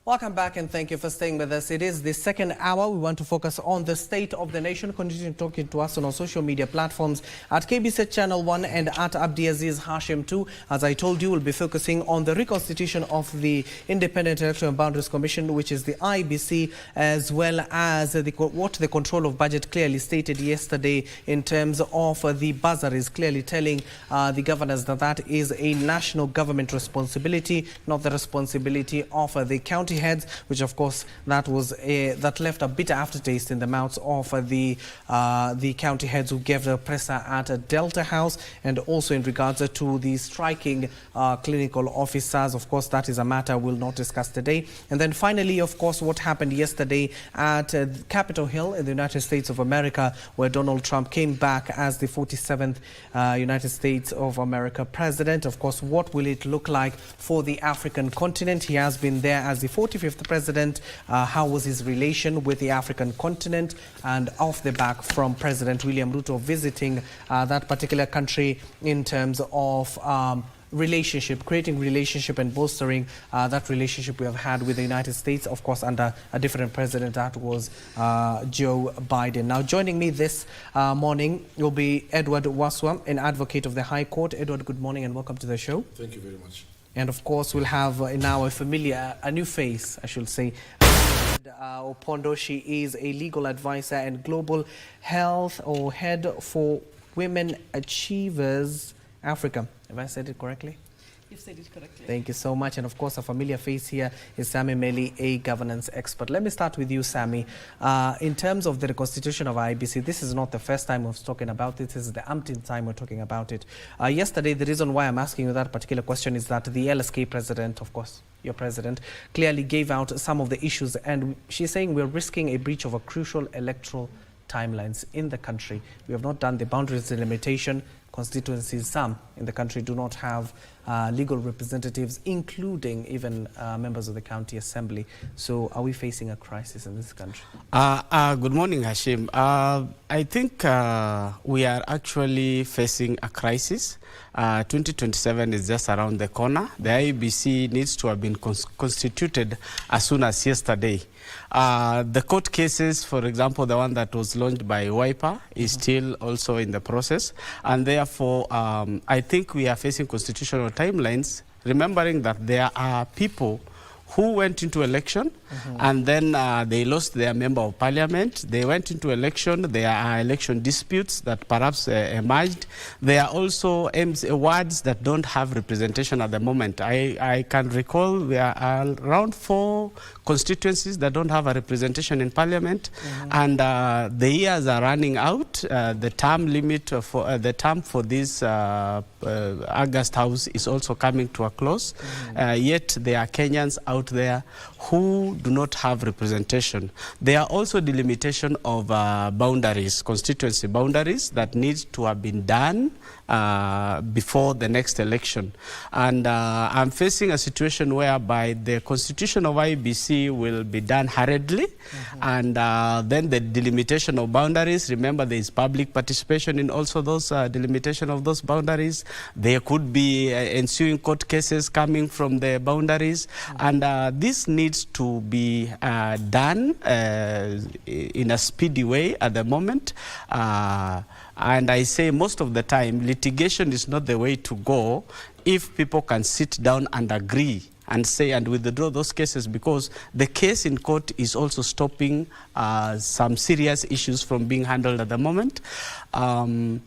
Welcome back and thank you for staying with us. It is the second hour. We want to focus on the state of the nation. Continue talking to us on our social media platforms at KBC Channel 1 and at Abdiaziz Hashim 2. As I told you, we'll be focusing on the reconstitution of the Independent Election and Boundaries Commission, which is the IBC, as well as what the control of budget clearly stated yesterday in terms of the bursaries, clearly telling the governors that that is a national government responsibility, not the responsibility of the county heads, which of course that left a bitter aftertaste in the mouths of the county heads who gave the presser at Delta House, and also in regards to the striking clinical officers. Of course, that is a matter we'll not discuss today. And then finally, of course, what happened yesterday at Capitol Hill in the United States of America, where Donald Trump came back as the 47th United States of America president. Of course, what will it look like for the African continent? He has been there as the 45th president. How was his relation with the African continent? And off the back from President William Ruto visiting that particular country in terms of creating relationship and bolstering that relationship we have had with the United States, of course, under a different president, that was Joe Biden. Now, joining me this morning will be Edward Waswa, an advocate of the High Court. Edward, good morning and welcome to the show. Thank you very much. And of course, we'll have now a new face, I should say. Opondo, she is a legal advisor and global health head for Women Achievers Africa. Have I said it correctly? You've said it correctly. Thank you so much. And of course, a familiar face here is Sammy Meli, a governance expert. Let me start with you, Sammy. In terms of the reconstitution of IBC, this is not the first time we've spoken about it. This is the umpteenth time we're talking about it. Yesterday, the reason why I'm asking you that particular question is that the LSK president, of course, your president, clearly gave out some of the issues. And she's saying we're risking a breach of a crucial electoral timelines in the country. We have not done the boundaries delimitation. Constituencies, some in the country, do not have legal representatives, including even members of the county assembly. So are we facing a crisis in this country? Good morning, Hashim. I think we are actually facing a crisis. 2027 is just around the corner. The IBC needs to have been constituted as soon as yesterday. The court cases, for example, the one that was launched by Wiper is still also in the process. And therefore, I think we are facing constitutional timelines, remembering that there are people who went into election and then they lost their member of parliament. They went into election. There are election disputes that perhaps emerged. There are also wards that don't have representation at the moment. I can recall there are around 4 constituencies that don't have a representation in parliament, and the years are running out. The term limit for the term for this August House is also coming to a close. Yet there are Kenyans out there who do not have representation. There are also delimitation of boundaries, constituency boundaries, that needs to have been done before the next election. And I'm facing a situation whereby the constitution of IBC will be done hurriedly, and then the delimitation of boundaries. Remember, there is public participation in also those delimitation of those boundaries. There could be ensuing court cases coming from the boundaries, and this needs to be done in a speedy way at the moment. And I say most of the time, litigation is not the way to go if people can sit down and agree and say and withdraw those cases, because the case in court is also stopping some serious issues from being handled at the moment. I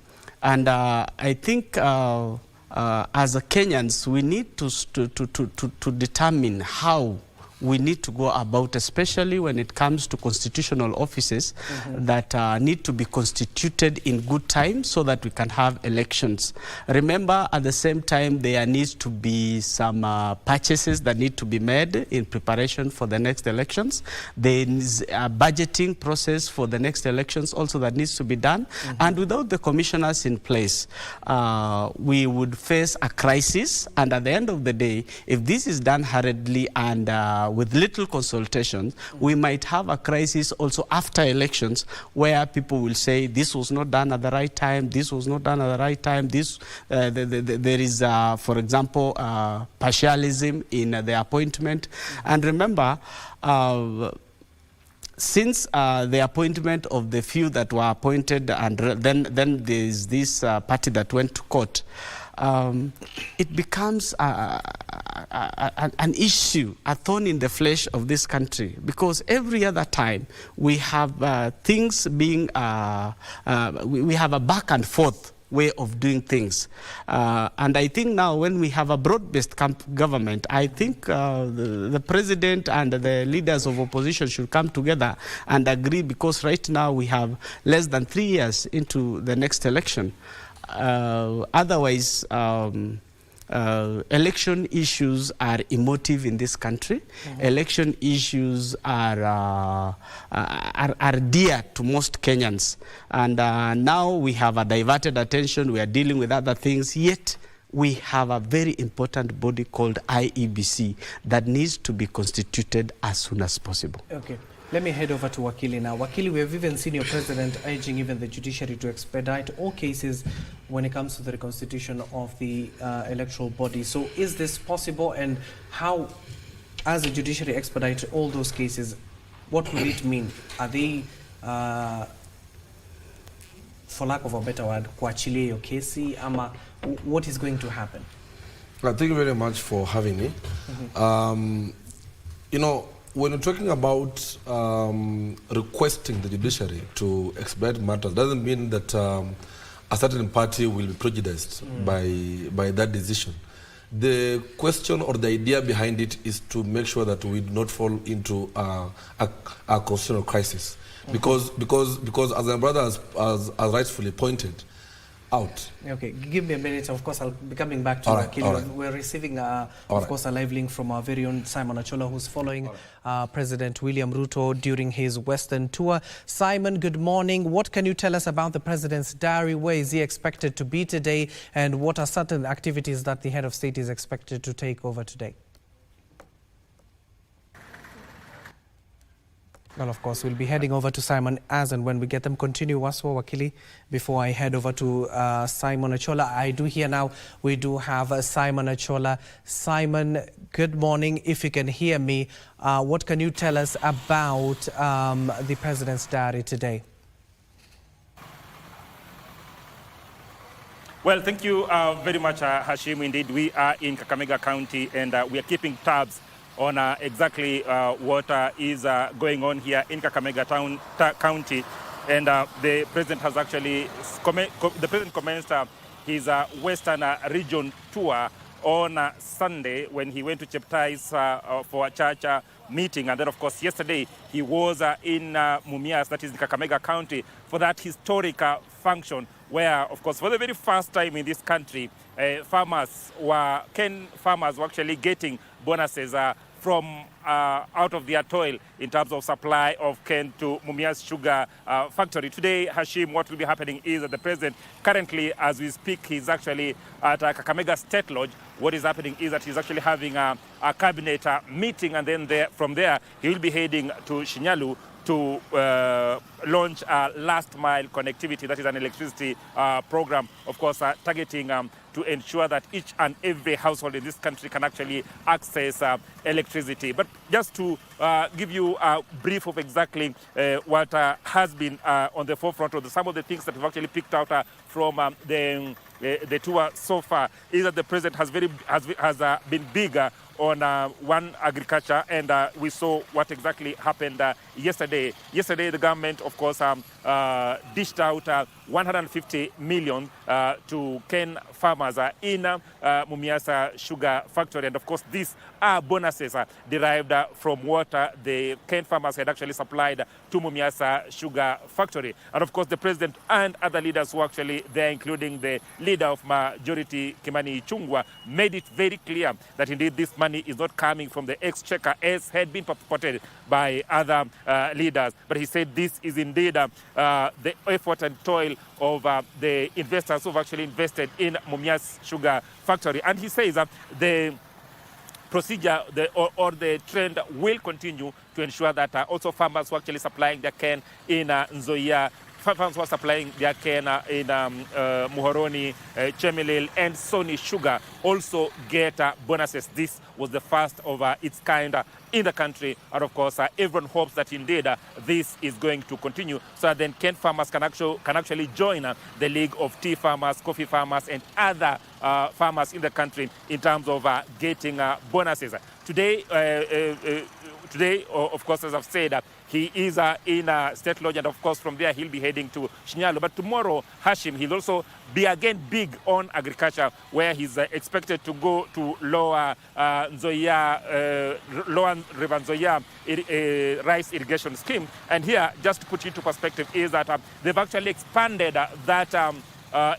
think as a Kenyans, we need to determine how we need to go about, especially when it comes to constitutional offices that need to be constituted in good time so that we can have elections. Remember, at the same time, there needs to be some purchases that need to be made in preparation for the next elections. There is a budgeting process for the next elections also that needs to be done. And without the commissioners in place, we would face a crisis. And at the end of the day, if this is done hurriedly and with little consultation, we might have a crisis also after elections where people will say this was not done at the right time, this was not done at the right time, there is, for example, partialism in the appointment. And remember, since the appointment of the few that were appointed, and then there's this party that went to court, it becomes an issue, a thorn in the flesh of this country, because every other time we have things being, we have a back and forth way of doing things. And I think now when we have a broad-based government, I think the president and the leaders of opposition should come together and agree, because right now we have less than 3 years into the next election. Otherwise, election issues are emotive in this country. Election issues are dear to most Kenyans. And now we have a diverted attention. We are dealing with other things. Yet we have a very important body called IEBC that needs to be constituted as soon as possible. Okay. Let me head over to Wakili now. Wakili, we have even seen your president urging even the judiciary to expedite all cases when it comes to the reconstitution of the electoral body. So is this possible, and how, as the judiciary expedite all those cases, what will it mean? Are they, for lack of a better word, kuachilia your kesi, ama what is going to happen? Well, thank you very much for having me. You know, when you're talking about requesting the judiciary to expedite matters, doesn't mean that a certain party will be prejudiced by that decision. The question or the idea behind it is to make sure that we do not fall into a constitutional crisis. Because as my brother has rightfully pointed out. Okay, give me a minute. Of course, I'll be coming back to Wakili. Right. We're receiving, of course, a live link from our very own Simon Achola, who's following President William Ruto during his Western tour. Simon, good morning. What can you tell us about the president's diary? Where is he expected to be today? And what are certain activities that the head of state is expected to take over today? Well, of course, we'll be heading over to Simon as and when we get them. Continue, Waswa Wakili, before I head over to Simon Achola. I do hear now we do have Simon Achola. Simon, good morning. If you can hear me, what can you tell us about the president's diary today? Well, thank you very much, Hashim. Indeed, we are in Kakamega County, and we are keeping tabs on exactly what is going on here in Kakamega County. And the president has actually commenced his Western region tour on Sunday when he went to Cheptais for a church meeting. And then, of course, yesterday he was in Mumias, that is in Kakamega County, for that historic function where, of course, for the very first time in this country, Ken farmers were actually getting bonuses from out of their toil in terms of supply of cane to Mumias Sugar Factory. Today, Hashim, what will be happening is that the president, currently, as we speak, he's actually at Kakamega State Lodge. What is happening is that he's actually having a cabinet meeting, and then from there, he will be heading to Shinyalu to launch last mile connectivity, that is an electricity program, of course, targeting to ensure that each and every household in this country can actually access electricity. But just to give you a brief of exactly what has been on the forefront of some of the things that we've actually picked out from the tour so far, is that the president has been bigger on one agriculture, and we saw what exactly happened yesterday. Yesterday, the government, of course, dished out 150 million to cane farmers in Mumias Sugar Factory. And of course, these are bonuses derived from what the cane farmers had actually supplied to Mumias Sugar Factory. And of course, the president and other leaders who actually there, including the leader of Majority, Kimani Ichung'wah, made it very clear that indeed this money is not coming from the exchequer as had been purported by other leaders. But he said this is indeed the effort and toil of the investors who've actually invested in Mumias Sugar Factory. And he says the procedure or the trend will continue to ensure that also farmers who are actually supplying their cane in Nzoia, farmers who are supplying their cane in Muhoroni, Chemelil, and Sony Sugar also get bonuses. This was the first of its kind in the country. And of course, everyone hopes that indeed this is going to continue, so that then cane farmers can actually join the League of Tea Farmers, Coffee Farmers, and other farmers in the country in terms of getting bonuses. Today, of course, as I've said, he is in State Lodge, and of course from there he'll be heading to Shinyalo. But tomorrow, Hashim, he'll also be again big on agriculture, where he's expected to go to Lower Nzoia, Lower River Nzoia rice irrigation scheme. And here, just to put into perspective, is that they've actually expanded that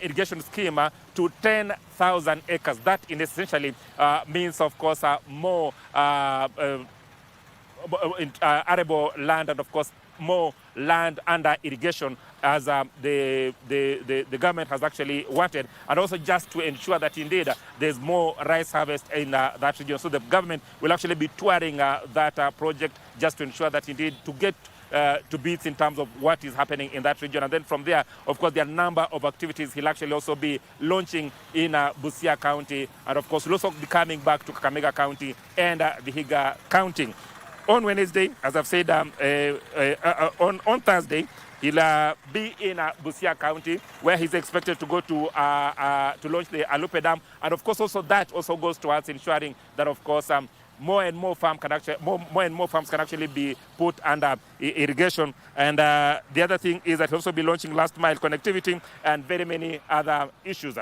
irrigation scheme to 10,000 acres. That in essentially means, of course, more arable land, and of course more land under irrigation, as the government has actually wanted, and also just to ensure that indeed there's more rice harvest in that region. So the government will actually be touring that project, just to ensure that indeed to get to beats in terms of what is happening in that region. And then from there, of course, there are a number of activities he'll actually also be launching in Busia County, and of course he'll also be coming back to Kakamega County and Vihiga County. On Wednesday, as I've said, on Thursday, he'll be in Busia County, where he's expected to go to launch the Alupe Dam. And of course, also that also goes towards ensuring that, of course, more and more farms can actually be put under irrigation. And the other thing is that he'll also be launching last mile connectivity and very many other issues.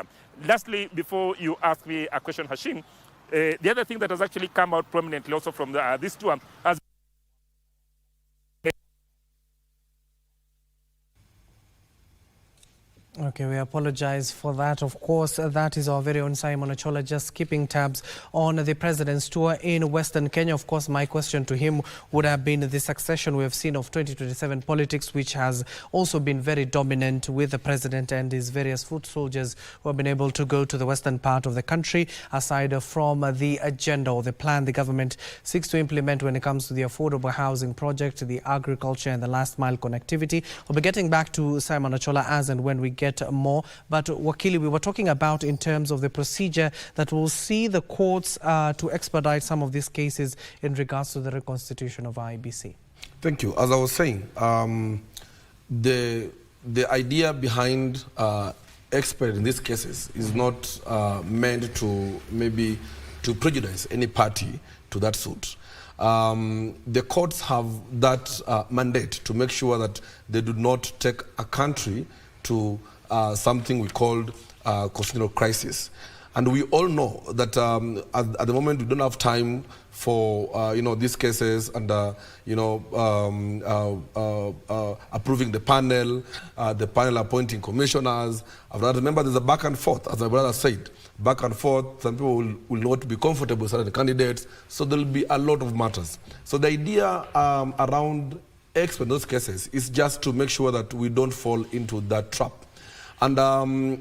Lastly, before you ask me a question, Hashim, the other thing that has actually come out prominently also from this tour has Okay, we apologize for that. Of course, that is our very own Simon Achola, just keeping tabs on the president's tour in Western Kenya. Of course, my question to him would have been the succession we have seen of 2027 politics, which has also been very dominant with the president and his various foot soldiers who have been able to go to the western part of the country, aside from the agenda or the plan the government seeks to implement when it comes to the affordable housing project, the agriculture and the last mile connectivity. We'll be getting back to Simon Achola as and when we get more. But Wakili, we were talking about in terms of the procedure that will see the courts to expedite some of these cases in regards to the reconstitution of IEBC. Thank you. As I was saying, the idea behind expediting these cases is not meant to maybe to prejudice any party to that suit. The courts have that mandate to make sure that they do not take a country to something we called constitutional crisis. And we all know that at the moment we don't have time for these cases and approving the panel appointing commissioners. I remember there's a back and forth, as my brother said, back and forth. Some people will not be comfortable with certain candidates, so there will be a lot of matters. So the idea around expert those cases is just to make sure that we don't fall into that trap. And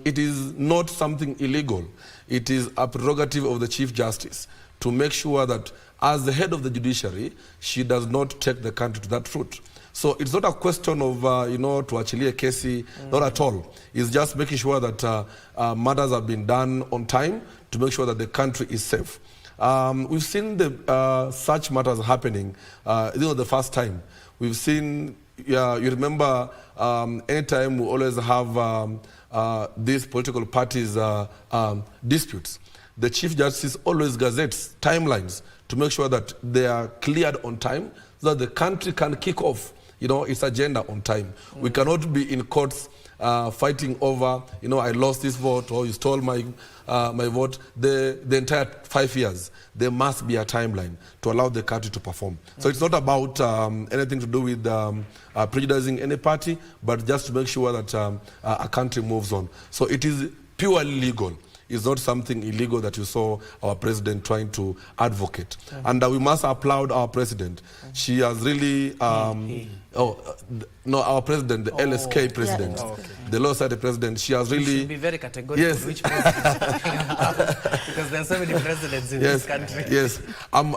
it is not something illegal. It is a prerogative of the Chief Justice to make sure that as the head of the judiciary, she does not take the country to that route. So it's not a question of, to actually a case, not at all. It's just making sure that matters have been done on time to make sure that the country is safe. We've seen such matters happening. This was the first time. We've seen, you remember, anytime we always have these political parties disputes, the Chief Justice always gazettes timelines to make sure that they are cleared on time so that the country can kick off its agenda on time. We cannot be in courts fighting over, I lost this vote or you stole my vote. The entire 5 years, there must be a timeline to allow the country to perform. So it's not about anything to do with prejudicing any party, but just to make sure that a country moves on. So it is purely legal. is not something illegal that you saw our president trying to advocate. And we must applaud our president. She has really, no, our president, the LSK president, the Law Society president, she has really... You should be very categorical which president you're talking about, because there are so many presidents in this country. Yes, I'm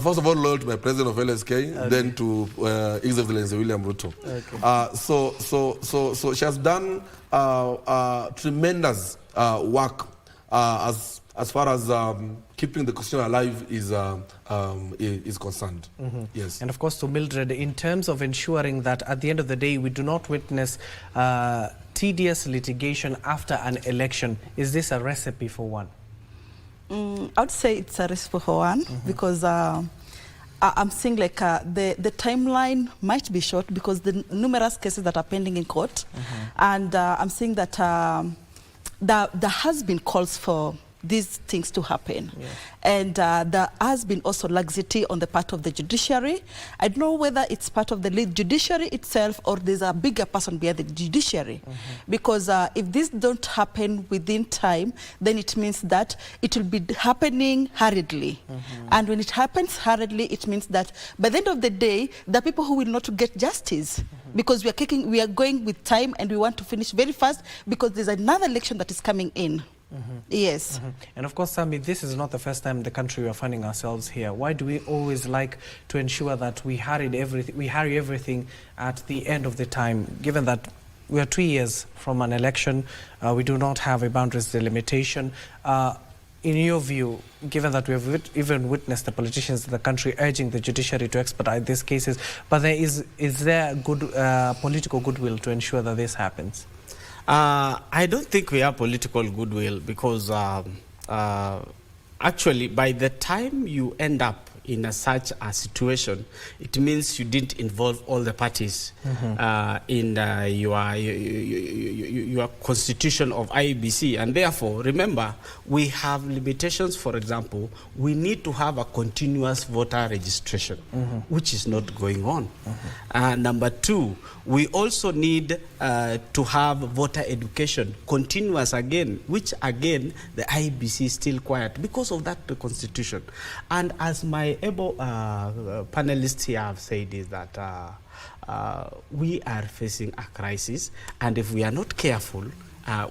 first of all loyal to my president of LSK, then to His Excellency William Ruto. So she has done tremendous work as far as keeping the constitution alive is concerned. Yes. And of course, to Mildred, in terms of ensuring that at the end of the day we do not witness tedious litigation after an election, is this a recipe for one? I would say it's a recipe for one, because I'm seeing like the timeline might be short because the numerous cases that are pending in court, and I'm seeing that there has been calls for these things to happen. And there has been also laxity on the part of the judiciary. I don't know whether it's part of the judiciary itself or there's a bigger person behind the judiciary. Because if this don't happen within time, then it means that it will be happening hurriedly. And when it happens hurriedly, it means that by the end of the day, there are people who will not get justice. Because we are going with time and we want to finish very fast because there's another election that is coming in. Yes. And of course, Sami, this is not the first time in the country we are finding ourselves here. Why do we always like to ensure that we hurry everything at the end of the time, given that we are 2 years from an election, we do not have a boundaries delimitation? In your view, given that we have even witnessed the politicians in the country urging the judiciary to expedite these cases, but is there good political goodwill to ensure that this happens? I don't think we have political goodwill because actually by the time you end up in such a situation, it means you didn't involve all the parties in your constitution of IEBC. And therefore, remember, we have limitations. For example, we need to have a continuous voter registration, which is not going on. Number two, we also need to have voter education, continuous again, which again, the IEBC is still quiet because of that constitution. And as my able panelists here have said, is that we are facing a crisis, and if we are not careful,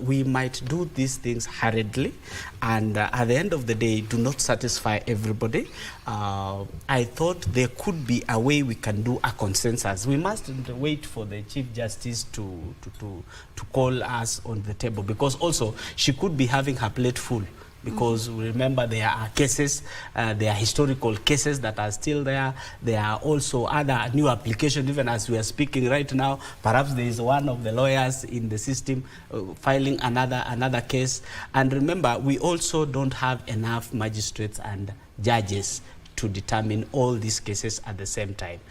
we might do these things hurriedly, and at the end of the day, do not satisfy everybody. I thought there could be a way we can do a consensus. We mustn't wait for the Chief Justice to call us on the table, because also she could be having her plate full. Because remember, there are cases, there are historical cases that are still there. There are also other new applications, even as we are speaking right now. Perhaps there is one of the lawyers in the system filing another case. And remember, we also don't have enough magistrates and judges to determine all these cases at the same time.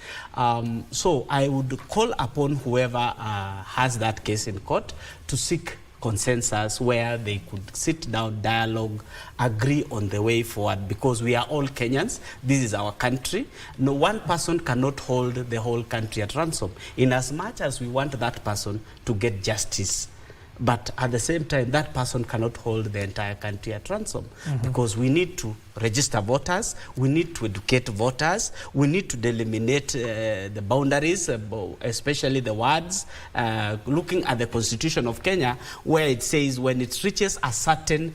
So I would call upon whoever has that case in court to seek consensus where they could sit down, dialogue, agree on the way forward, because we are all Kenyans. This is our country. No one person cannot hold the whole country at ransom, in as much as we want that person to get justice. But at the same time, that person cannot hold the entire country at ransom, because we need to register voters, we need to educate voters, we need to delimitate the boundaries, especially the wards, looking at the Constitution of Kenya, where it says when it reaches a certain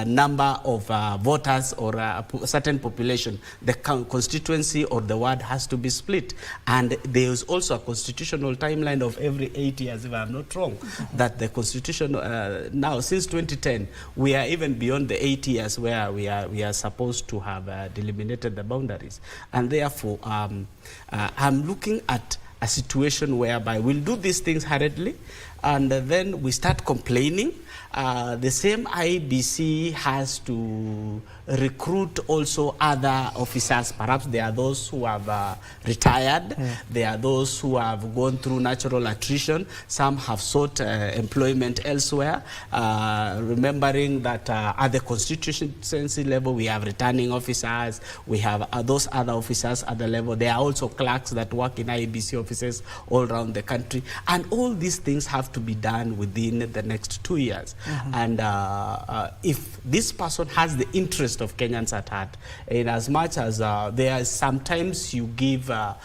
number of voters or a certain population, the constituency or the ward has to be split. And there is also a constitutional timeline of every 8 years, if I'm not wrong, that the Constitution, now since 2010, we are even beyond the 8 years where we are supposed to have delimited the boundaries. And therefore, I'm looking at a situation whereby we'll do these things hurriedly, and then we start complaining. The same IBC has to recruit also other officers. Perhaps there are those who have retired. There are those who have gone through natural attrition. Some have sought employment elsewhere. Remembering that at the constituency level, we have returning officers. We have those other officers at the level. There are also clerks that work in IBC offices all around the country. And all these things have have to be done within the next 2 years. And if this person has the interest of Kenyans at heart, in as much as there are sometimes you give a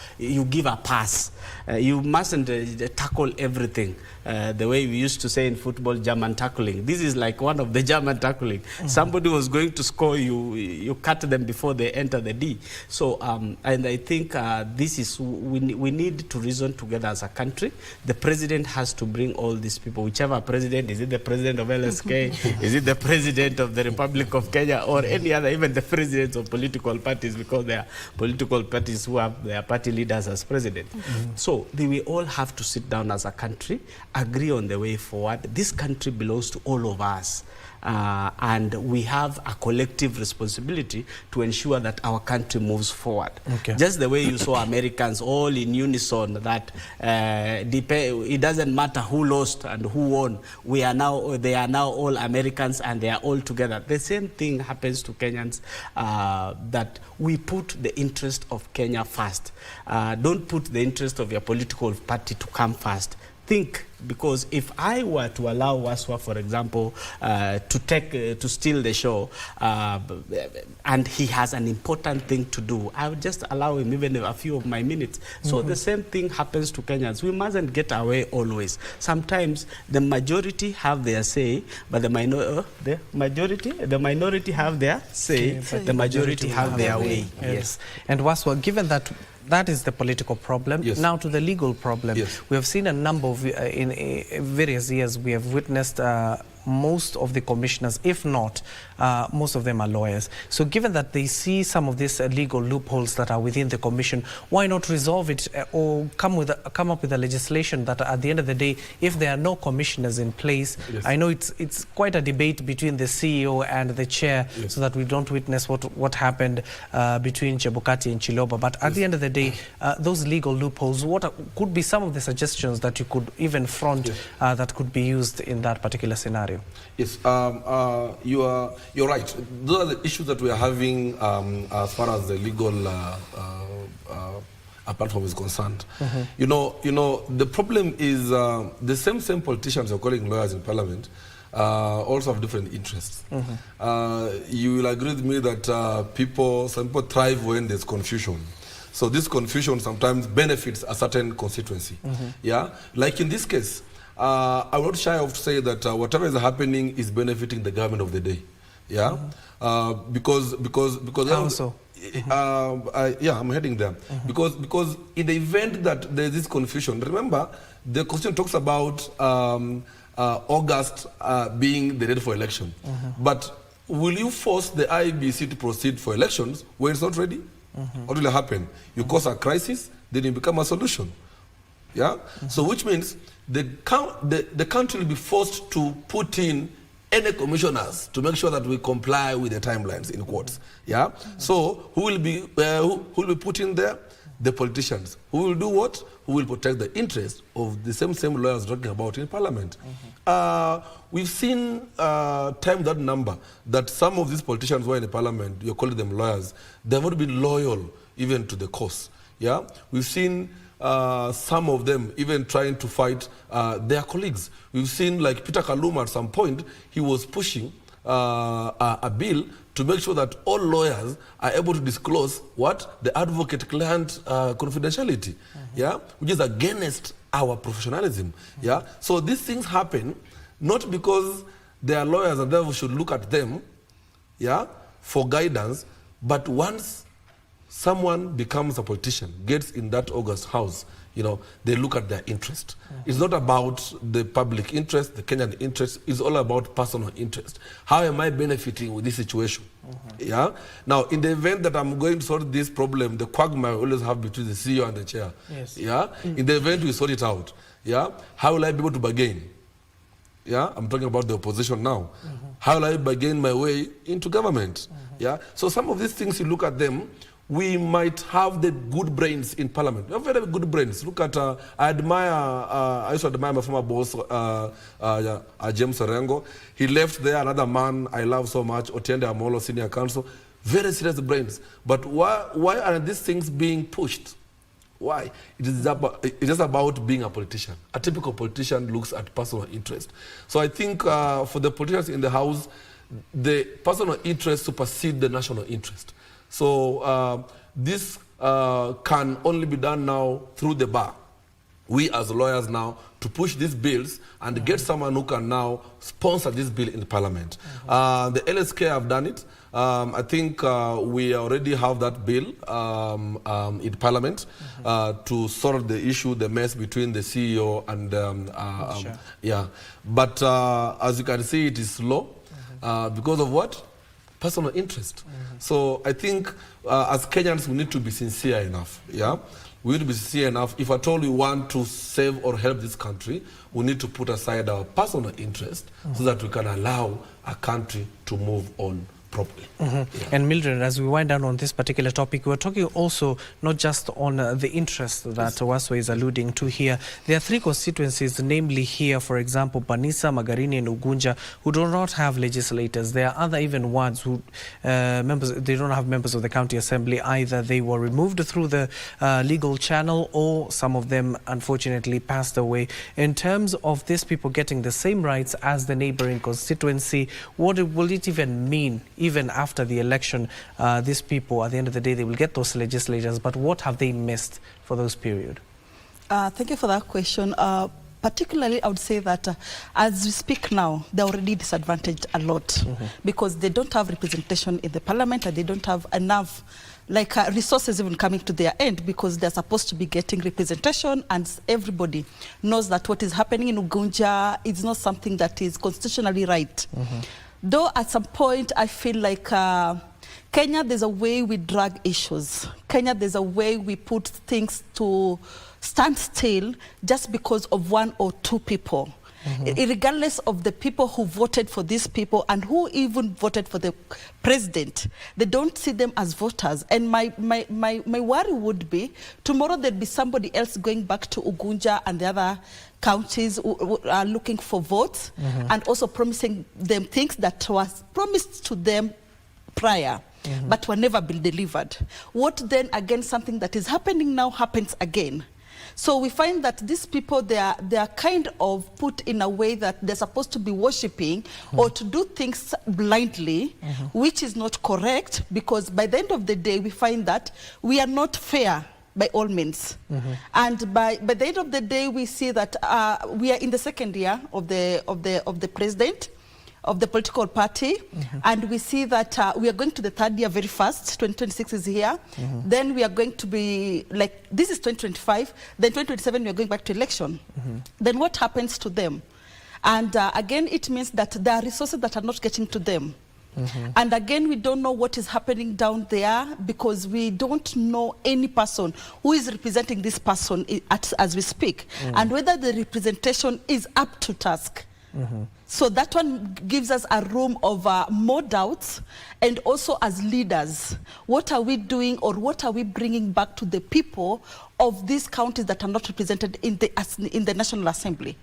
pass, you mustn't tackle everything. The way we used to say in football, German tackling. This is like one of the German tackling. Somebody was going to score, you cut them before they enter the D. So, and I think this is, we need to reason together as a country. The president has to bring all these people, whichever president, is it the president of LSK, is it the president of the Republic of Kenya, or any other, even the presidents of political parties, because there are political parties who have their party leaders as president. So they will all have to sit down as a country, agree on the way forward. This country belongs to all of us. And we have a collective responsibility to ensure that our country moves forward. Just the way you saw Americans all in unison that it doesn't matter who lost and who won. They are now all Americans and they are all together. The same thing happens to Kenyans, that we put the interest of Kenya first. Don't put the interest of your political party to come first. Think, because if I were to allow Waswa, for example, to steal the show, and he has an important thing to do, I would just allow him even a few of my minutes. So the same thing happens to Kenyans. We mustn't get away always. Sometimes the majority have their say, but the minority have their say, but the majority have their way. Yes. And Waswa, given that that is the political problem. Now to the legal problem. We have seen a number of, in various years, we have witnessed most of the commissioners, if not, most of them are lawyers. So given that they see some of these legal loopholes that are within the commission, why not resolve it or come up with a legislation that at the end of the day, if there are no commissioners in place, I know it's quite a debate between the CEO and the chair, so that we don't witness what happened between Chebukati and Chiloba. But at the end of the day, those legal loopholes, what could be some of the suggestions that you could even front that could be used in that particular scenario? Yes, you're right. Those are the issues that we are having as far as the legal platform is concerned. You know, the problem is the same politicians are calling lawyers in Parliament also have different interests. You will agree with me that some people thrive when there's confusion. So this confusion sometimes benefits a certain constituency. Yeah, like in this case. I will not shy of to say that whatever is happening is benefiting the government of the day. Yeah, because how so? Yeah, I'm heading there. Because in the event that there is this confusion, remember the Constitution talks about August being the date for election. But will you force the IEBC to proceed for elections when it's not ready? What will happen? You cause a crisis, then it become a solution. Yeah, so which means the country will be forced to put in any commissioners to make sure that we comply with the timelines, in quotes. Yeah, so who will be put in there? The politicians. Who will do what? Who will protect the interests of the same lawyers talking about in Parliament? We've seen time that number that some of these politicians who are in the Parliament, you're calling them lawyers, they've not been loyal even to the cause. Yeah, we've seen some of them even trying to fight their colleagues. We've seen, like Peter Kaluma, at some point, he was pushing a bill to make sure that all lawyers are able to disclose what? The advocate-client confidentiality, yeah, which is against our professionalism. Yeah, so these things happen not because they are lawyers and therefore we should look at them, yeah, for guidance, but once someone becomes a politician, gets in that August house, you know, they look at their interest. It's not about the public interest, the Kenyan interest. It's all about personal interest. How am I benefiting with this situation? Yeah. Now, in the event that I'm going to solve this problem, the quagmire I always have between the CEO and the chair. Yeah. In the event we sort it out, yeah, how will I be able to bargain? Yeah, I'm talking about the opposition now. How will I bargain my way into government? Yeah. So some of these things, you look at them, we might have the good brains in Parliament. We have very good brains. Look at, I used to admire my former boss, James Orengo. He left there, another man I love so much, Otiende Amolo, senior counsel. Very serious brains. But why are these things being pushed? Why? It is about being a politician. A typical politician looks at personal interest. So I think for the politicians in the House, the personal interest supersedes the national interest. So this can only be done now through the bar. We as lawyers now to push these bills and get someone who can now sponsor this bill in the parliament. The LSK have done it. I think we already have that bill in parliament to solve the issue, the mess between the CEO and Sure. yeah. But as you can see, it is slow because of what? Personal interest. So I think as Kenyans, we need to be sincere enough. Yeah. We need to be sincere enough. If at all we want to save or help this country, we need to put aside our personal interest so that we can allow a country to move on properly. Yeah. And Mildred, as we wind down on this particular topic, we're talking also not just on the interest that Waswa is alluding to here. There are three constituencies, namely here, for example, Banisa, Magarini and Ugunja, who do not have legislators. There are other even wards who they don't have members of the county assembly either. They were removed through the legal channel, or some of them unfortunately passed away. In terms of these people getting the same rights as the neighboring constituency, what will it even mean? Even after the election, these people, at the end of the day, they will get those legislators, but what have they missed for those period? Thank you for that question. Particularly, I would say that as we speak now, they're already disadvantaged a lot because they don't have representation in the parliament and they don't have enough resources even coming to their end, because they're supposed to be getting representation, and everybody knows that what is happening in Ugunja is not something that is constitutionally right. Though at some point I feel like Kenya, there's a way we drag issues. Kenya, there's a way we put things to stand still just because of one or two people. Regardless of the people who voted for these people and who even voted for the president, they don't see them as voters. And my worry would be, tomorrow there'd be somebody else going back to Ugunja and the other counties who are looking for votes and also promising them things that was promised to them prior, but were never been delivered. What then again, something that is happening now happens again. So we find that these people, they are kind of put in a way that they're supposed to be worshipping or to do things blindly, which is not correct, because by the end of the day, we find that we are not fair by all means. And by the end of the day, we see that we are in the second year of the president, of the political party, and we see that we are going to the third year very fast. 2026 is here. Then we are going to be this is 2025, then 2027 we are going back to election. Then what happens to them? And again, it means that there are resources that are not getting to them. And again, we don't know what is happening down there, because we don't know any person who is representing this person as we speak, and whether the representation is up to task. So that one gives us a room of more doubts. And also as leaders, what are we doing, or what are we bringing back to the people of these counties that are not represented in the National Assembly?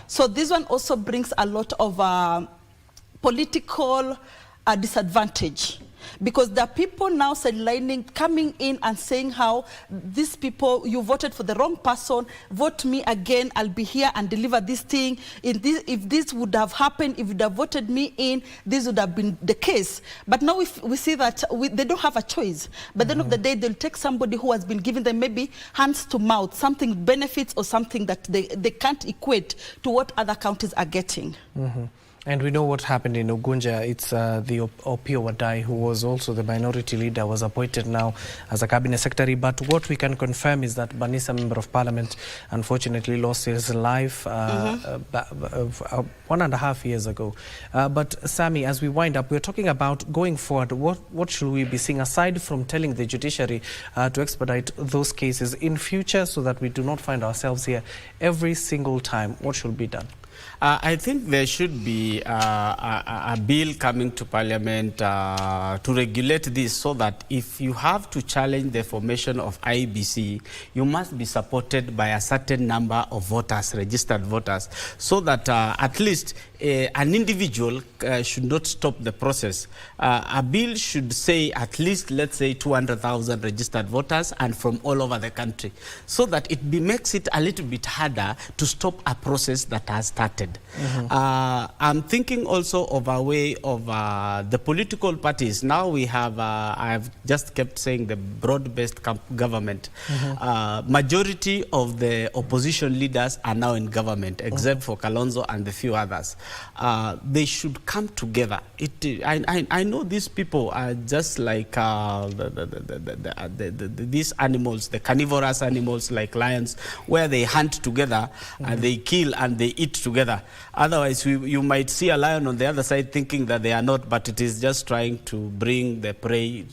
So this one also brings a lot of political disadvantage, because there are people now sidelining, coming in and saying how these people, you voted for the wrong person, vote me again, I'll be here and deliver this thing. If this would have happened, if you'd have voted me in, this would have been the case. But now we see that they don't have a choice. But at the end of the day, they'll take somebody who has been giving them maybe hands to mouth, something benefits or something that they can't equate to what other counties are getting. And we know what happened in Ugunja. It's the Opio Wadai, who was also the minority leader, was appointed now as a cabinet secretary. But what we can confirm is that Banisa, member of parliament, unfortunately lost his life 1.5 years ago. But Sammy, as we wind up, we're talking about going forward. What should we be seeing, aside from telling the judiciary to expedite those cases in future, so that we do not find ourselves here every single time? What should be done? I think there should be a bill coming to Parliament to regulate this, so that if you have to challenge the formation of IEBC, you must be supported by a certain number of voters, registered voters, so that at least an individual should not stop the process. A bill should say at least, let's say, 200,000 registered voters and from all over the country, so that it makes it a little bit harder to stop a process that has started. I'm thinking also of a way of the political parties. Now we have, I've just kept saying, the broad-based government. Majority of the opposition leaders are now in government, except for Kalonzo and the few others. They should come together. I know these people are just like these animals, the carnivorous animals like lions, where they hunt together and they kill and they eat together. Otherwise, you might see a lion on the other side thinking that they are not, but it is just trying to bring the prey,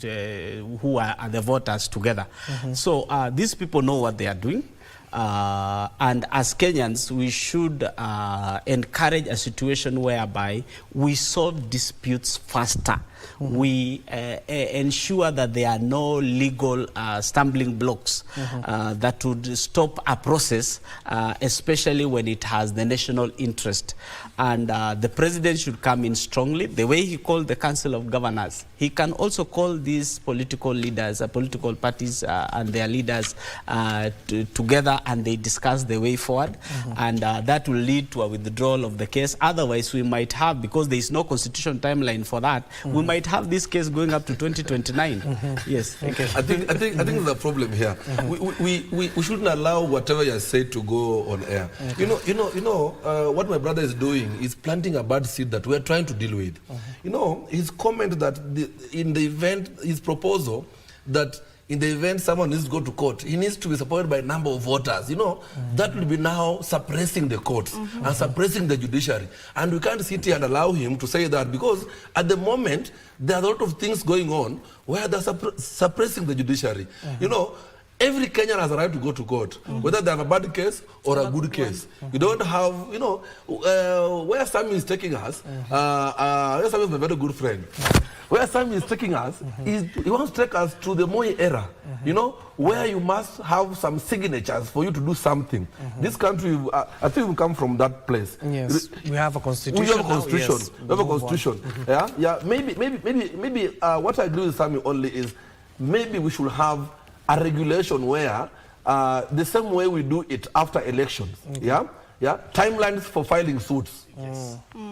who are the voters, together. So these people know what they are doing. And as Kenyans, we should encourage a situation whereby we solve disputes faster. We ensure that there are no legal stumbling blocks that would stop a process, especially when it has the national interest. And the president should come in strongly. The way he called the Council of Governors, he can also call these political leaders, political parties and their leaders together, and they discuss the way forward. And that will lead to a withdrawal of the case. Otherwise, we might have, because there is no constitutional timeline for that, we might have this case going up to 2029. Yes. Okay. I think there's a problem here. We shouldn't allow whatever you said to go on air. You know, what my brother is doing is planting a bad seed that we're trying to deal with. You know, his comment that in the event, his proposal that in the event someone needs to go to court, he needs to be supported by a number of voters. You know, that will be now suppressing the courts and suppressing the judiciary. And we can't sit here and allow him to say that, because at the moment, there are a lot of things going on where they're suppressing the judiciary. You know, every Kenyan has a right to go to court, whether they have a bad case or a good case. You don't have, you know, where Sammy is taking us, where Sammy is my very good friend. Where Sammy is taking us, he wants to take us to the Moi era, you know, where you must have some signatures for you to do something. This country, I think we come from that place. Yes, we have a constitution. We have a constitution. Yes, we have a constitution. Yeah. Maybe what I agree with Sammy only is maybe we should have a regulation where the same way we do it after elections. Timelines for filing suits.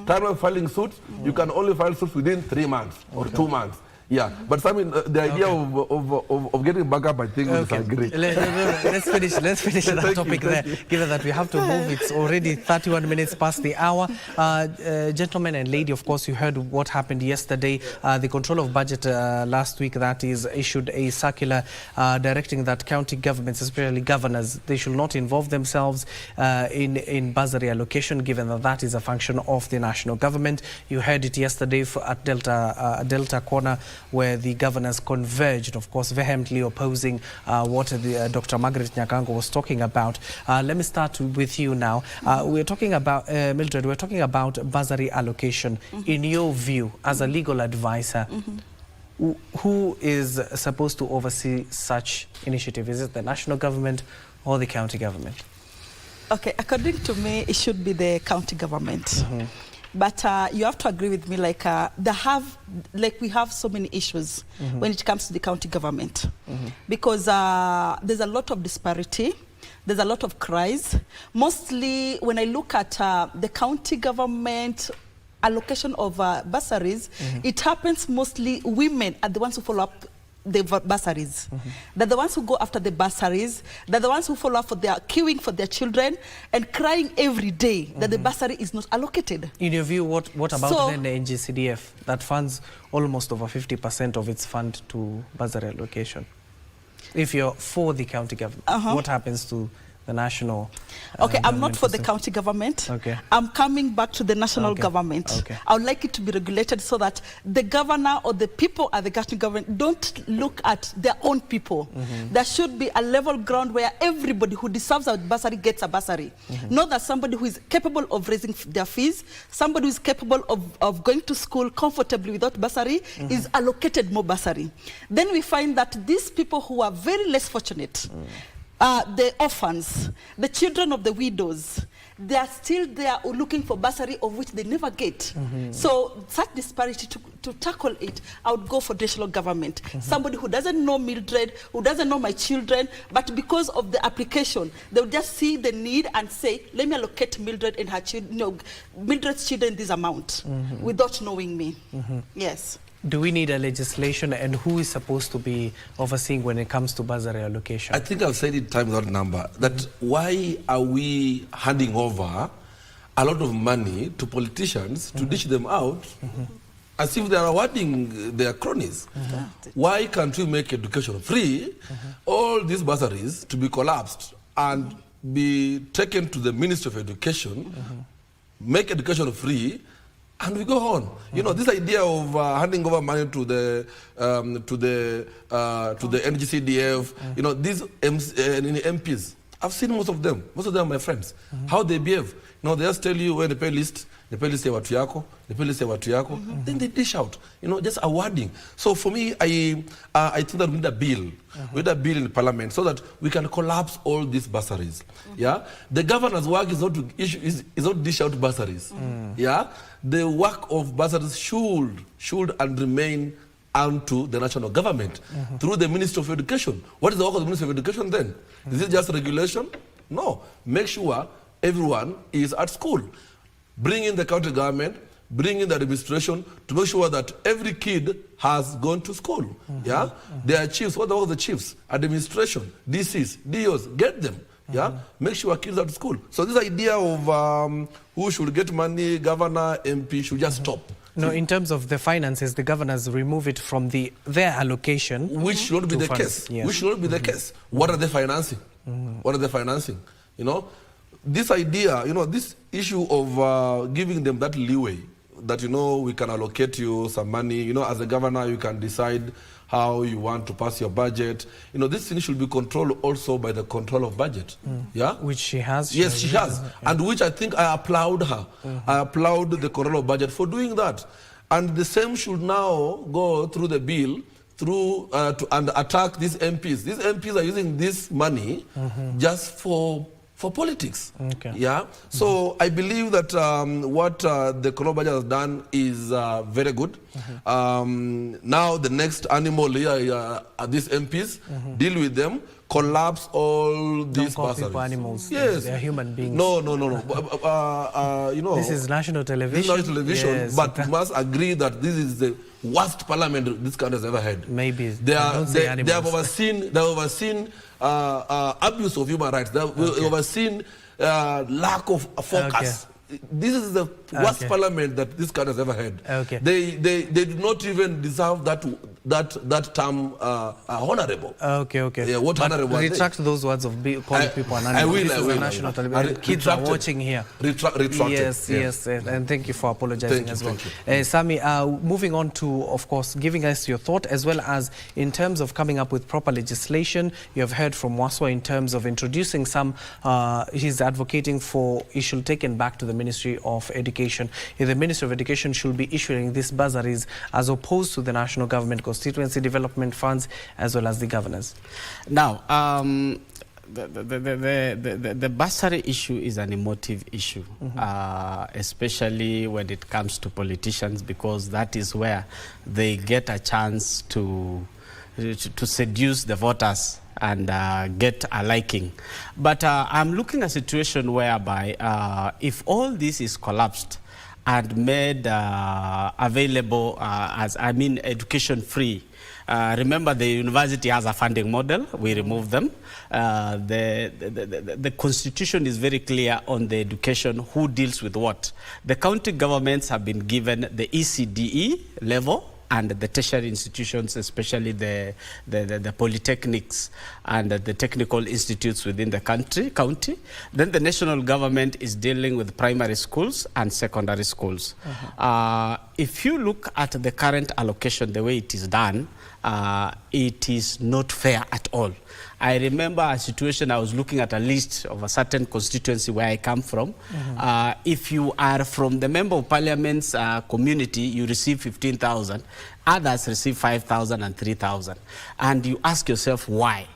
Timeline for filing suits, you can only file suits within 3 months or 2 months. Yeah, but I mean, the idea of getting back up, I think we disagree. Let's finish that topic there, given that we have to move. It's already 31 minutes past the hour. Gentlemen and lady, of course, you heard what happened yesterday. The Control of Budget last week, that is, issued a circular directing that county governments, especially governors, they should not involve themselves in bursary allocation, given that that is a function of the national government. You heard it yesterday at Delta Corner, where the governors converged, of course, vehemently opposing what Dr. Margaret Nyakango was talking about. Let me start with you now. We're talking about, Mildred, we're talking about bursary allocation. In your view, as a legal advisor, who is supposed to oversee such initiative? Is it the national government or the county government? Okay, according to me, it should be the county government. But you have to agree with me, like we have so many issues when it comes to the county government, because there's a lot of disparity, there's a lot of cries. Mostly when I look at the county government allocation of bursaries, it happens mostly women are the ones who follow up the bursaries. They're the ones who go after the bursaries. They're the ones who follow up for their queuing for their children and crying every day that the bursary is not allocated. In your view, what about then the NGCDF that funds almost over 50% of its fund to bursary allocation? If you're for the county government, what happens to the national Okay, I'm not government for the system? county government. Okay. I'm coming back to the national Okay. government. Okay. I would like it to be regulated so that the governor or the people at the county government don't look at their own people. There should be a level ground where everybody who deserves a bursary gets a bursary. Not that somebody who is capable of raising their fees, somebody who is capable of going to school comfortably without bursary is allocated more bursary. Then we find that these people who are very less fortunate, the orphans, the children of the widows, they are still there looking for bursary of which they never get. So such disparity, to tackle it, I would go for national government. Somebody who doesn't know Mildred, who doesn't know my children, but because of the application, they will just see the need and say, let me allocate Mildred and her children, Mildred's children this amount, without knowing me. Yes. Do we need a legislation, and who is supposed to be overseeing when it comes to bursary allocation? I think I've said it time without number, that why are we handing over a lot of money to politicians to dish them out as if they are awarding their cronies? Why can't we make education free, all these bursaries to be collapsed and be taken to the Ministry of Education, make education free, and we go on. You know, this idea of handing over money to the NGCDF, you know, these MPs, I've seen most of them. Most of them are my friends. How they behave. You know, they just tell you when they pay list ya watu yako, they pay list ya watu yako, then they dish out. You know, just awarding. So for me, I think that we need a bill. We need a bill in Parliament so that we can collapse all these bursaries. Yeah, the governor's work is not to issue, is not dish out bursaries. Yeah, the work of bursaries should and remain onto the national government through the Ministry of Education. What is the work of the Ministry of Education then? Is it just regulation? No. Make sure everyone is at school. Bring in the county government, bring in the administration to make sure that every kid has gone to school. Yeah, there are chiefs. What about the chiefs? Administration, DCs, DOs, get them. Yeah, make sure kids are at school. So this idea of who should get money, governor, MP, should just stop. No, in terms of the finances, the governors remove it from their allocation. Which should not be the case. Yes. Which should not be the case. What are they financing? What are they financing? You know, this idea, you know, this issue of giving them that leeway, that, you know, we can allocate you some money, you know, as a governor, you can decide how you want to pass your budget. You know, this thing should be controlled also by the control of budget. Yeah? Which she has. Yes, she has. Yeah. And which I think I applaud her. I applaud the control of budget for doing that. And the same should now go through the bill and attack these MPs. These MPs are using this money just for politics. Okay. Yeah. So I believe that what the control budget has done is very good. Now the next animal here are these MPs. Deal with them. Collapse all these bursaries. Animals. Yes. They are human beings. No. You know, this is national television. This is national television, yes, but we must agree that this is the worst parliament this country has ever had. Maybe. They have overseen abuse of human rights. They have overseen lack of focus. Okay. This is the worst parliament that this country has ever had. Okay. They do not even deserve that term honorable. Okay. Yeah, what honorable? Retract those words of calling people an animal. I will. National television. Kids are watching here. Retract yes, and thank you for apologizing as well. Sami, moving on to, of course, giving us your thought, as well as in terms of coming up with proper legislation. You have heard from Waswa in terms of introducing some. He's advocating for it should taken back to the Ministry of Education. The Ministry of Education should be issuing these bursaries as opposed to the national government constituency development funds, as well as the governors. Now, the bursary issue is an emotive issue, especially when it comes to politicians, because that is where they get a chance to seduce the voters and get a liking. But I'm looking at a situation whereby if all this is collapsed and made available education free, remember the university has a funding model, we remove them. The constitution is very clear on the education, who deals with what. The county governments have been given the ECDE level and the tertiary institutions, especially the polytechnics and the technical institutes within the county. Then the national government is dealing with primary schools and secondary schools. If you look at the current allocation, the way it is done, it is not fair at all. I remember a situation, I was looking at a list of a certain constituency where I come from. If you are from the Member of Parliament's community, you receive 15,000. Others receive 5,000 and 3,000. And you ask yourself why.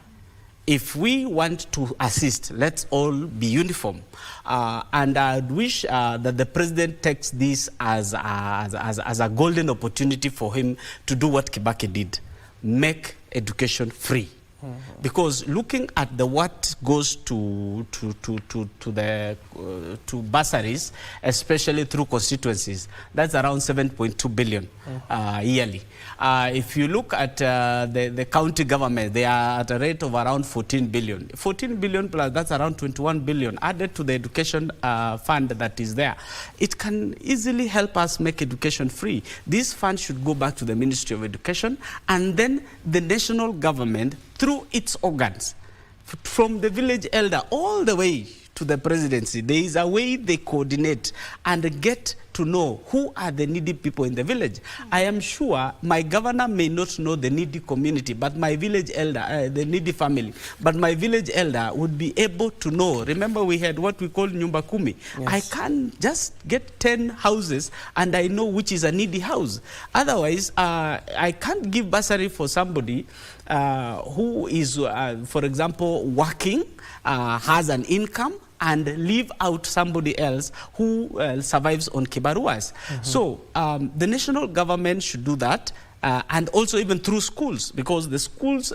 If we want to assist, let's all be uniform. And I wish that the president takes this as a golden opportunity for him to do what Kibaki did, make education free. Because looking at the what goes to bursaries, especially through constituencies, that's around 7.2 billion yearly. If you look at the county government, they are at a rate of around 14 billion. 14 billion plus, that's around 21 billion added to the education fund that is there. It can easily help us make education free. This fund should go back to the Ministry of Education, and then the national government, through its organs, from the village elder all the way to the presidency, there is a way they coordinate and get to know who are the needy people in the village. I am sure my governor may not know the needy community, but my village elder, the needy family, but my village elder would be able to know. Remember, we had what we call Nyumba Kumi. Yes. I can just get 10 houses and I know which is a needy house. Otherwise, I can't give bursary for somebody who is, for example, working, has an income, and leave out somebody else who survives on kibaruas. So the national government should do that, and also even through schools, because the schools,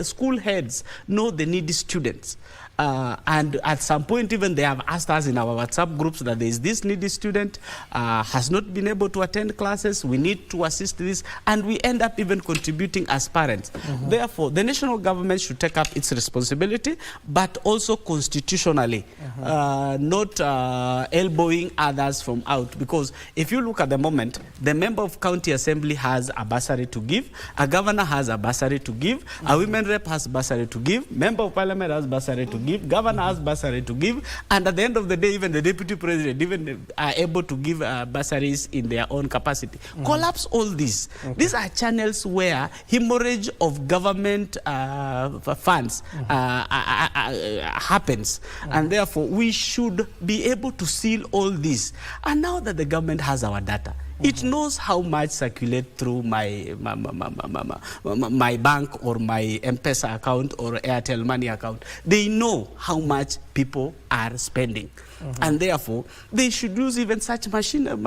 school heads know the needy students. And at some point, even they have asked us in our WhatsApp groups that there is this needy student, has not been able to attend classes, we need to assist this, and we end up even contributing as parents. Therefore, the national government should take up its responsibility, but also constitutionally, not elbowing others from out. Because if you look at the moment, the member of county assembly has a bursary to give, a governor has a bursary to give, a women rep has bursary to give, member of parliament has bursary to give, governor has bursary to give, and at the end of the day, even the deputy president even are able to give bursaries in their own capacity. Collapse all this. These are channels where hemorrhage of government funds happens, and therefore we should be able to seal all this. And now that the government has our data, it knows how much circulate through my bank or my M-Pesa account or Airtel Money account. They know how much people are spending. And therefore, they should use even such machinery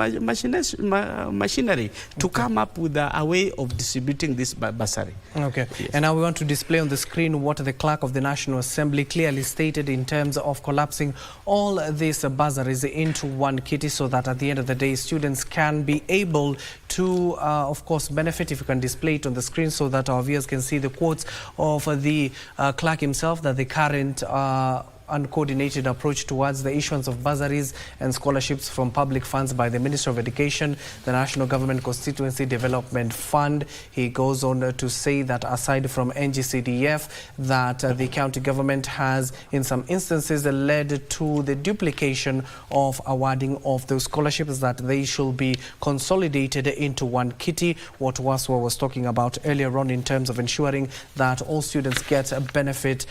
to come up with a way of distributing this bursary. Okay. Yes. And now we want to display on the screen what the clerk of the National Assembly clearly stated in terms of collapsing all these bursaries into one kitty, so that at the end of the day, students can be able to, of course, benefit. If you can display it on the screen so that our viewers can see the quotes of the clerk himself, that the current uncoordinated approach towards the issuance of bursaries and scholarships from public funds by the Minister of Education, the National Government Constituency Development Fund. He goes on to say that aside from NGCDF, that the county government has in some instances led to the duplication of awarding of those scholarships, that they should be consolidated into one kitty. What Waswa was talking about earlier on in terms of ensuring that all students get a benefit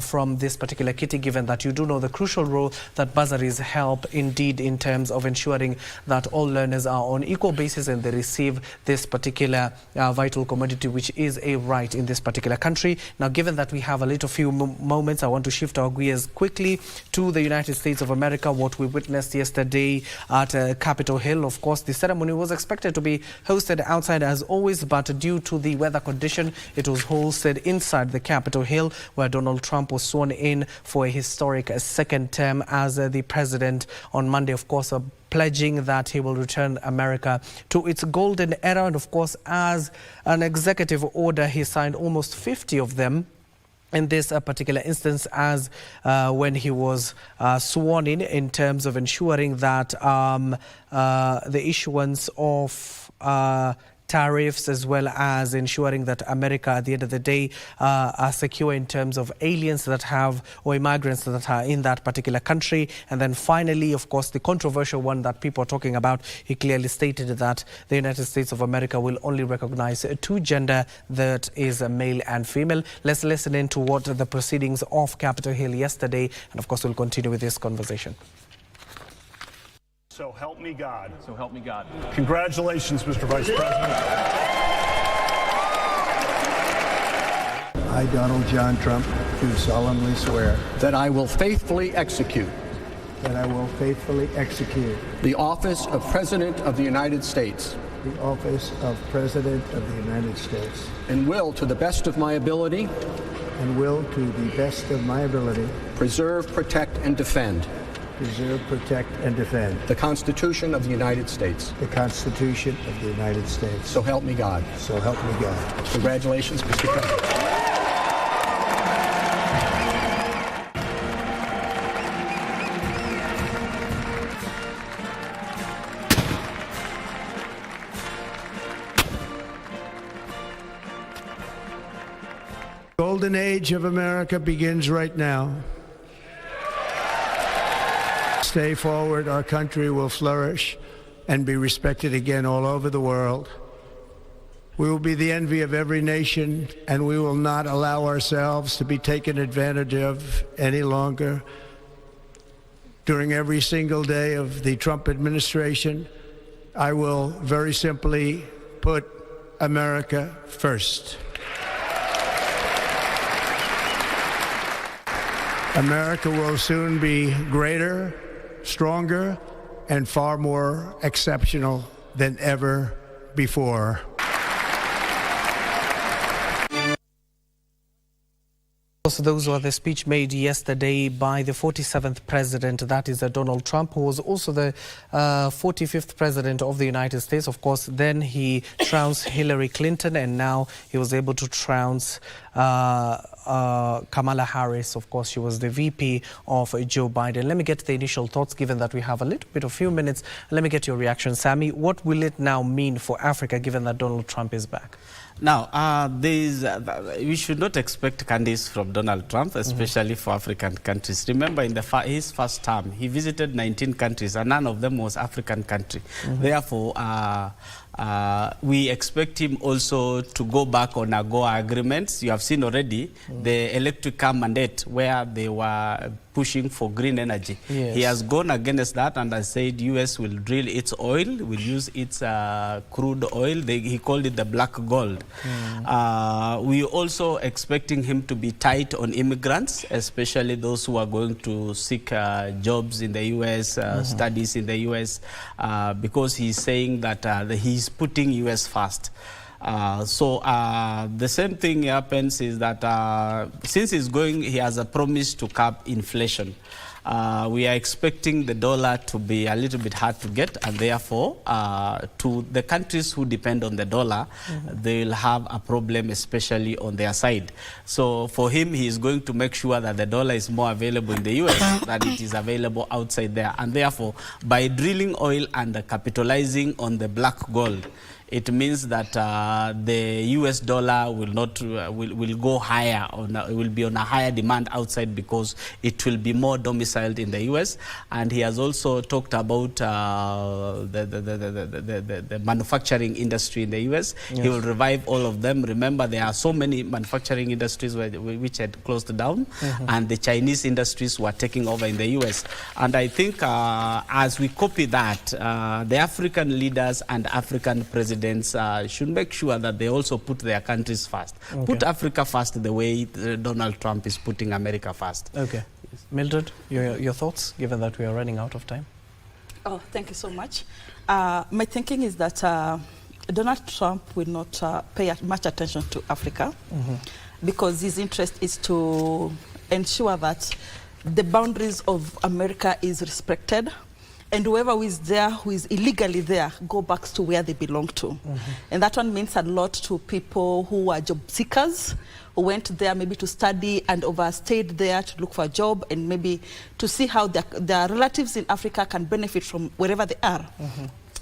from this particular kitty, given that you do know the crucial role that bursaries help indeed in terms of ensuring that all learners are on equal basis and they receive this particular vital commodity, which is a right in this particular country. Now, given that we have a little few moments, I want to shift our gears quickly to the United States of America. What we witnessed yesterday at Capitol Hill, of course, the ceremony was expected to be hosted outside as always, but due to the weather condition, it was hosted inside the Capitol Hill, where Donald Trump was sworn in for a historic second term as the president on Monday, of course, pledging that he will return America to its golden era. And of course, as an executive order, he signed almost 50 of them in this particular instance, as when he was sworn in terms of ensuring that the issuance of tariffs, as well as ensuring that America, at the end of the day, are secure in terms of aliens that have, or immigrants that are in that particular country. And then finally, of course, the controversial one that people are talking about, he clearly stated that the United States of America will only recognize two gender, that is male and female. Let's listen in to what the proceedings of Capitol Hill yesterday, and of course we'll continue with this conversation. So help me God. So help me God. Congratulations, Mr. Vice President. I, Donald John Trump, do solemnly swear That I will faithfully execute that I will faithfully execute the office of President of the United States the office of President of the United States and will, to the best of my ability, and will, to the best of my ability, preserve, protect, and defend preserve, protect, and defend the Constitution of the United States. the Constitution of the United States. So help me God. So help me God. Congratulations, Mr. President. The golden age of America begins right now. Stay forward, our country will flourish and be respected again all over the world. We will be the envy of every nation, and we will not allow ourselves to be taken advantage of any longer. During every single day of the Trump administration, I will very simply put America first. America will soon be greater, stronger, and far more exceptional than ever before. So those were the speech made yesterday by the 47th president, that is Donald Trump, who was also the 45th president of the United States. Of course, then he trounced Hillary Clinton, and now he was able to trounce Kamala Harris. Of course, she was the VP of Joe Biden. Let me get the initial thoughts, given that we have a few minutes. Let me get your reaction, Sammy. What will it now mean for Africa, given that Donald Trump is back? Now, we should not expect candies from Donald Trump, especially for African countries. Remember, in his first term, he visited 19 countries, and none of them was African country. Therefore, we expect him also to go back on AGOA agreements. You have seen already the electric car mandate, where they were pushing for green energy. Yes. He has gone against that and has said US will drill its oil, will use its crude oil. He called it the black gold. We also expecting him to be tight on immigrants, especially those who are going to seek jobs in the US, studies in the US, because he's saying that he's putting US first. The same thing happens is that since he's going, he has a promise to cap inflation. We are expecting the dollar to be a little bit hard to get, and therefore, to the countries who depend on the dollar, they'll have a problem, especially on their side. So for him, he is going to make sure that the dollar is more available in the US than it is available outside there. And therefore, by drilling oil and capitalizing on the black gold, it means that the US dollar will not will go higher, will be on a higher demand outside, because it will be more domiciled in the US. And he has also talked about the manufacturing industry in the US. Yes. He will revive all of them. Remember, there are so many manufacturing industries which had closed down, and the Chinese industries were taking over in the US. And I think as we copy that, the African leaders and African presidents should make sure that they also put their countries first. Okay. Put Africa first the way Donald Trump is putting America first. Okay. Yes. Mildred, your thoughts, given that we are running out of time? Oh, thank you so much. My thinking is that Donald Trump will not pay much attention to Africa, because his interest is to ensure that the boundaries of America is respected, and whoever who is there, who is illegally there, go back to where they belong to. And that one means a lot to people who are job seekers, who went there maybe to study and overstayed there to look for a job, and maybe to see how their relatives in Africa can benefit from wherever they are.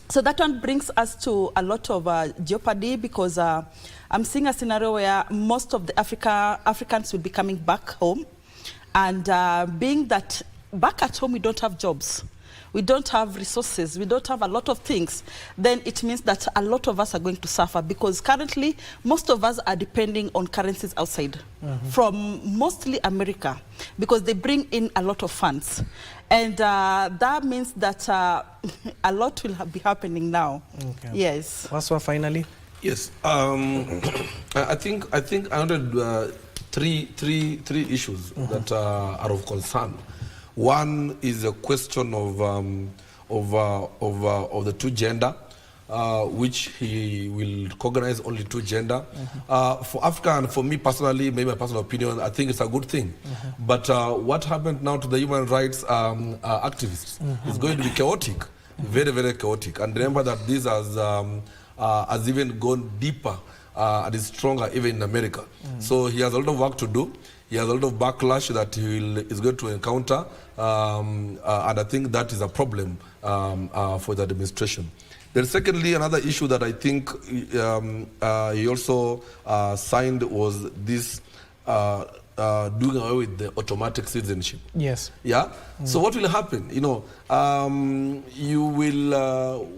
So that one brings us to a lot of jeopardy, because I'm seeing a scenario where most of the Africans will be coming back home. And being that back at home we don't have jobs, we don't have resources, we don't have a lot of things, then it means that a lot of us are going to suffer, because currently most of us are depending on currencies outside, from mostly America, because they bring in a lot of funds. And that means that a lot will be happening now. Okay. Yes. Waswa, finally? Yes. I think I wanted three issues that are of concern. One is a question of the two gender, which he will recognize only two gender. For Africa and for me personally, maybe my personal opinion, I think it's a good thing. But what happened now to the human rights activists is going to be chaotic, very, very chaotic. And remember that this has even gone deeper and is stronger even in America. So he has a lot of work to do. He has a lot of backlash that he is going to encounter, and I think that is a problem for the administration. Then secondly, another issue that I think he also signed was this doing away with the automatic citizenship. Yes. Yeah. So what will happen? You know,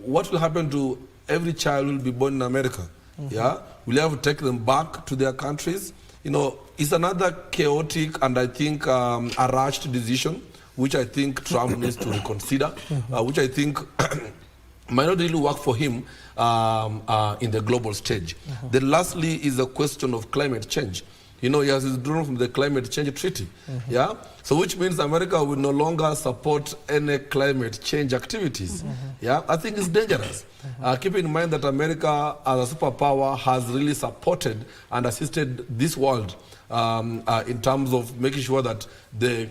what will happen to every child who will be born in America? Yeah. Will you have to take them back to their countries? You know, it's another chaotic and I think a rushed decision, which I think Trump needs to reconsider, which I think might not really work for him in the global stage. Then lastly is the question of climate change. You know, he has withdrawn from the climate change treaty. Yeah? So which means America will no longer support any climate change activities. Yeah? I think it's dangerous. Keep in mind that America as a superpower has really supported and assisted this world in terms of making sure that the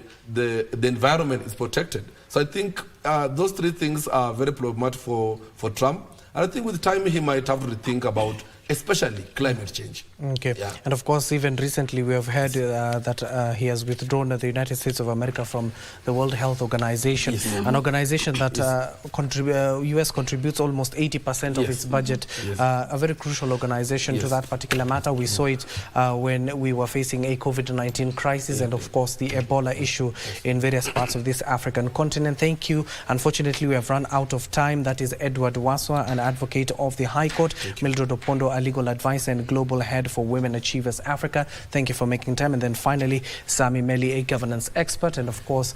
environment is protected. So I think those three things are very problematic for Trump. And I think with time he might have to rethink about especially climate change. Okay. Yeah. And of course, even recently we have heard that he has withdrawn the United States of America from the World Health Organization, an organization that US contributes almost 80% of its budget, a very crucial organization to that particular matter. We saw it when we were facing a COVID-19 crisis and of course the Ebola issue in various parts of this African continent. Thank you. Unfortunately, we have run out of time. That is Edward Waswa, an advocate of the High Court, Mildred Opondo, a legal advisor and global head for Women Achievers Africa. Thank you for making time. And then finally, Sami Meli, a governance expert. And of course,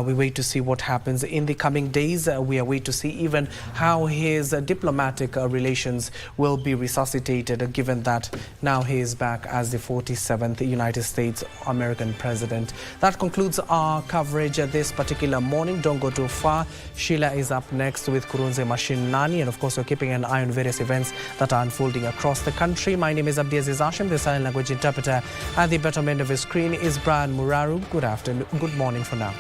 we wait to see what happens in the coming days. We await to see even how his diplomatic relations will be resuscitated, given that now he is back as the 47th United States American president. That concludes our coverage this particular morning. Don't go too far. Sheila is up next with Kurunze Mashinani. And of course, we're keeping an eye on various events that are unfolding across the country. My name is Abdiaziz Hashim, the sign language interpreter. At the bottom end of the screen is Brian Muraru. Good afternoon. Good morning for now.